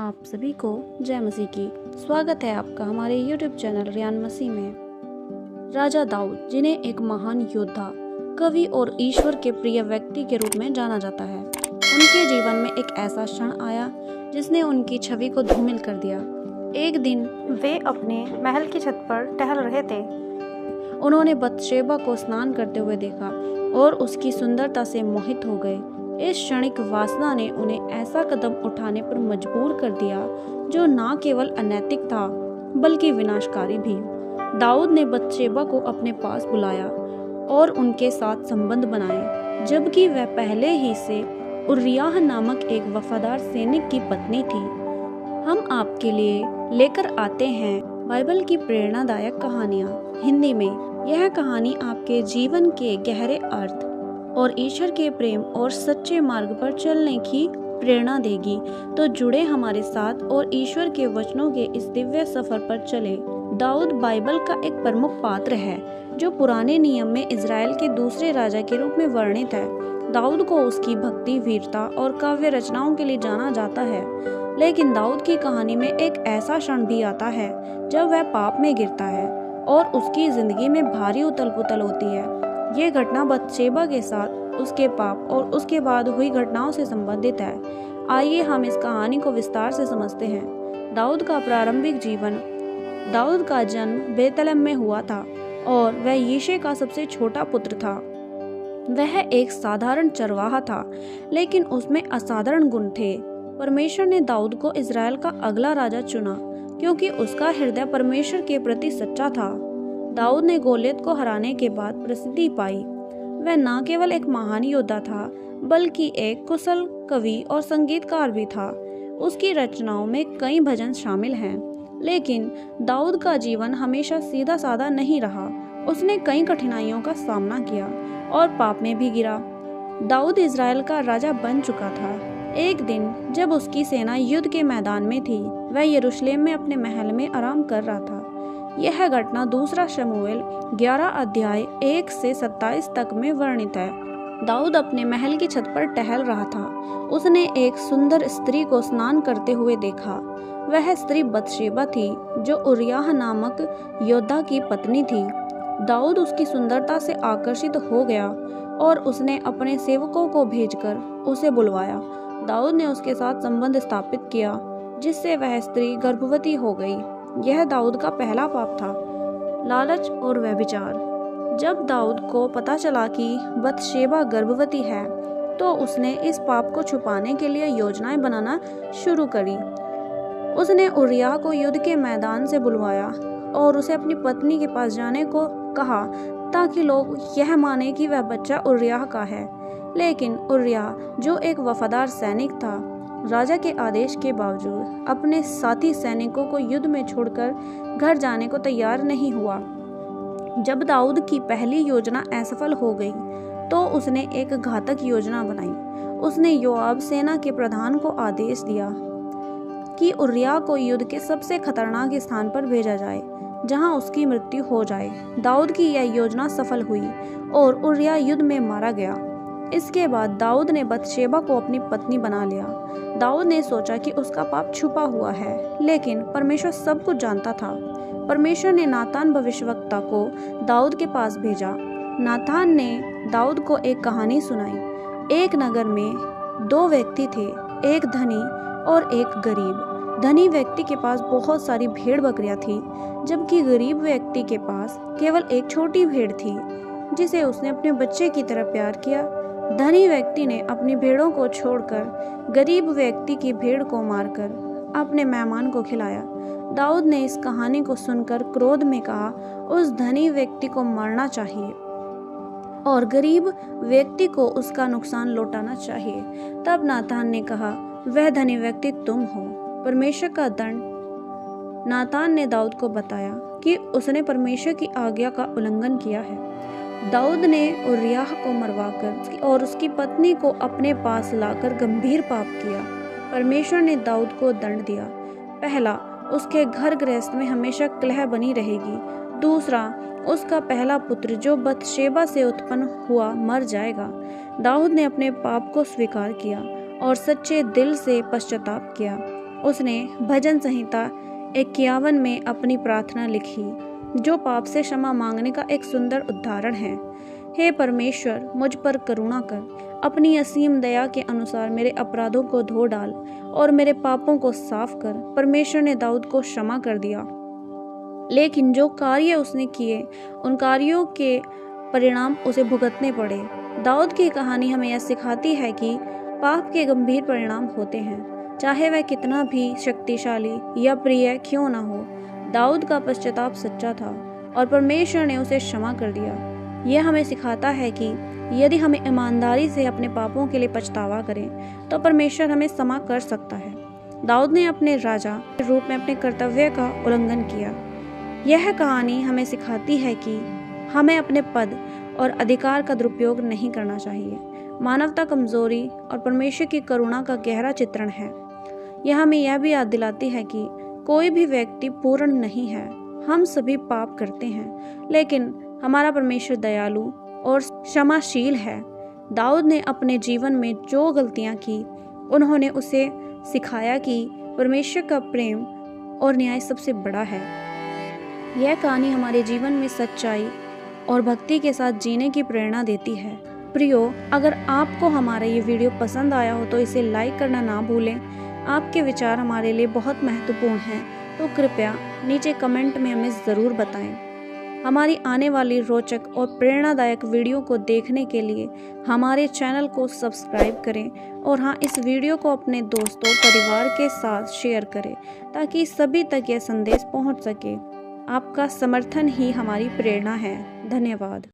आप सभी को जय मसीह की। स्वागत है आपका हमारे YouTube चैनल रियान मसीह में। राजा दाऊद, जिन्हें एक महान योद्धा, कवि और ईश्वर के प्रिय व्यक्ति के रूप में जाना जाता है, उनके जीवन में एक ऐसा क्षण आया जिसने उनकी छवि को धूमिल कर दिया। एक दिन वे अपने महल की छत पर टहल रहे थे। उन्होंने बतशेबा को स्नान करते हुए देखा और उसकी सुंदरता से मोहित हो गए। इस क्षणिक वासना ने उन्हें ऐसा कदम उठाने पर मजबूर कर दिया जो न केवल अनैतिक था बल्कि विनाशकारी भी। दाऊद ने बतशेबा को अपने पास बुलाया और उनके साथ संबंध बनाए, जबकि वह पहले ही से उरिय्याह नामक एक वफादार सैनिक की पत्नी थी। हम आपके लिए लेकर आते हैं बाइबल की प्रेरणादायक कहानियाँ हिंदी में। यह कहानी आपके जीवन के गहरे अर्थ और ईश्वर के प्रेम और सच्चे मार्ग पर चलने की प्रेरणा देगी। तो जुड़े हमारे साथ और ईश्वर के वचनों के इस दिव्य सफर पर चले। दाऊद बाइबल का एक प्रमुख पात्र है जो पुराने नियम में इज़राइल के दूसरे राजा के रूप में वर्णित है। दाऊद को उसकी भक्ति, वीरता और काव्य रचनाओं के लिए जाना जाता है, लेकिन दाऊद की कहानी में एक ऐसा क्षण भी आता है जब वह पाप में गिरता है और उसकी जिंदगी में भारी उथल पुथल होती है। ये घटना बतशेबा के साथ, उसके पाप और उसके बाद हुई घटनाओं से संबंधित है। आइए हम इस कहानी को विस्तार से समझते हैं। दाऊद का प्रारंभिक जीवन। दाऊद का जन्म बेतलहम में हुआ था और वह यिशै का सबसे छोटा पुत्र था। वह एक साधारण चरवाहा था, लेकिन उसमें असाधारण गुण थे। परमेश्वर ने दाऊद को इज़राइल का अगला राजा चुना क्योंकि उसका हृदय परमेश्वर के प्रति सच्चा था। दाऊद ने गोलियत को हराने के बाद प्रसिद्धि पाई। वह न केवल एक महान योद्धा था बल्कि एक कुशल कवि और संगीतकार भी था। उसकी रचनाओं में कई भजन शामिल हैं, लेकिन दाऊद का जीवन हमेशा सीधा साधा नहीं रहा। उसने कई कठिनाइयों का सामना किया और पाप में भी गिरा। दाऊद इज़राइल का राजा बन चुका था। एक दिन जब उसकी सेना युद्ध के मैदान में थी, वह यरूशलेम में अपने महल में आराम कर रहा था। यह घटना दूसरा शमूएल 11 अध्याय 1 से 27 तक में वर्णित है। दाऊद अपने महल की छत पर टहल रहा था। उसने एक सुंदर स्त्री को स्नान करते हुए देखा। वह स्त्री बतशेबा थी जो उरिय्याह नामक योद्धा की पत्नी थी। दाऊद उसकी सुंदरता से आकर्षित हो गया और उसने अपने सेवकों को भेजकर उसे बुलवाया। दाऊद ने उसके साथ संबंध स्थापित किया, जिससे वह स्त्री गर्भवती हो गई। यह दाऊद का पहला पाप था, लालच और व्यभिचार। जब दाऊद को पता चला कि बतशेबा गर्भवती है, तो उसने इस पाप को छुपाने के लिए योजनाएं बनाना शुरू करी। उसने उरिय्याह को युद्ध के मैदान से बुलवाया और उसे अपनी पत्नी के पास जाने को कहा ताकि लोग यह माने कि वह बच्चा उरिय्याह का है। लेकिन उरिय्याह, जो एक वफादार सैनिक था, राजा के आदेश के बावजूद अपने साथी सैनिकों को युद्ध में छोड़कर घर जाने को तैयार नहीं हुआ। जब दाऊद की पहली योजना असफल हो गई, तो उसने एक घातक योजना बनाई। उसने योआब, सेना के प्रधान, को आदेश दिया कि उरिय्याह को युद्ध के सबसे खतरनाक स्थान पर भेजा जाए, जहां उसकी मृत्यु हो जाए। दाऊद की यह योजना सफल हुई और उरिय्याह युद्ध में मारा गया। इसके बाद दाऊद ने बतशेबा को अपनी पत्नी बना लिया। दाऊद ने सोचा कि उसका पाप छुपा हुआ है, लेकिन परमेश्वर सब कुछ जानता था। परमेश्वर ने नातान भविष्यवक्ता को दाऊद के पास भेजा। नातान ने दाऊद को एक कहानी सुनाई। एक नगर में दो व्यक्ति थे, एक धनी और एक गरीब। धनी व्यक्ति के पास बहुत सारी भेड़ बकरियां थी, जबकि गरीब व्यक्ति के पास केवल एक छोटी भेड़ थी जिसे उसने अपने बच्चे की तरह प्यार किया। धनी व्यक्ति ने अपनी भेड़ों को छोड़कर गरीब व्यक्ति की भेड़ को मारकर अपने मेहमान को खिलाया। दाऊद ने इस कहानी को सुनकर क्रोध में कहा, उस धनी व्यक्ति को मारना चाहिए और गरीब व्यक्ति को उसका नुकसान लौटाना चाहिए। तब नातान ने कहा, वह धनी व्यक्ति तुम हो। परमेश्वर का दंड। नातान ने दाऊद को बताया कि उसने परमेश्वर की आज्ञा का उल्लंघन किया है। दाऊद ने उरिय्याह को मरवाकर और उसकी पत्नी को अपने पास लाकर गंभीर पाप किया। परमेश्वर ने दाऊद को दंड दिया। पहला, उसके घर गृहस्थ में हमेशा कलह बनी रहेगी। दूसरा, उसका पहला पुत्र जो बतशेबा से उत्पन्न हुआ मर जाएगा। दाऊद ने अपने पाप को स्वीकार किया और सच्चे दिल से पश्चाताप किया। उसने भजन संहिता 51 में अपनी प्रार्थना लिखी, जो पाप से क्षमा मांगने का एक सुंदर उदाहरण है। हे परमेश्वर, मुझ पर करुणा कर, अपनी असीम दया के अनुसार मेरे अपराधों को धो डाल और मेरे पापों को साफ कर। परमेश्वर ने दाऊद को क्षमा कर दिया, लेकिन जो कार्य उसने किए उन कार्यों के परिणाम उसे भुगतने पड़े। दाऊद की कहानी हमें यह सिखाती है कि पाप के गंभीर परिणाम होते हैं, चाहे वह कितना भी शक्तिशाली या प्रिय क्यों न हो। दाऊद का पश्चाताप सच्चा था और परमेश्वर ने उसे क्षमा कर दिया। यह हमें सिखाता है कि यदि हम ईमानदारी से अपने पापों के लिए पछतावा करें तो परमेश्वर हमें क्षमा कर सकता है। दाऊद ने अपने राजा के रूप में अपने कर्तव्य का उल्लंघन किया। यह कहानी हमें सिखाती है कि हमें अपने पद और अधिकार का दुरुपयोग नहीं करना चाहिए। मानवता कमजोरी और परमेश्वर की करुणा का गहरा चित्रण है। यह हमें यह भी याद दिलाती है कि कोई भी व्यक्ति पूर्ण नहीं है। हम सभी पाप करते हैं, लेकिन हमारा परमेश्वर दयालु और क्षमाशील है। दाऊद ने अपने जीवन में जो गलतियां की, उन्होंने उसे सिखाया कि परमेश्वर का प्रेम और न्याय सबसे बड़ा है। यह कहानी हमारे जीवन में सच्चाई और भक्ति के साथ जीने की प्रेरणा देती है। प्रियो, अगर आपको हमारा ये वीडियो पसंद आया हो तो इसे लाइक करना ना भूलें। आपके विचार हमारे लिए बहुत महत्वपूर्ण हैं, तो कृपया नीचे कमेंट में हमें ज़रूर बताएं। हमारी आने वाली रोचक और प्रेरणादायक वीडियो को देखने के लिए हमारे चैनल को सब्सक्राइब करें और हाँ, इस वीडियो को अपने दोस्तों परिवार के साथ शेयर करें ताकि सभी तक यह संदेश पहुंच सके। आपका समर्थन ही हमारी प्रेरणा है। धन्यवाद।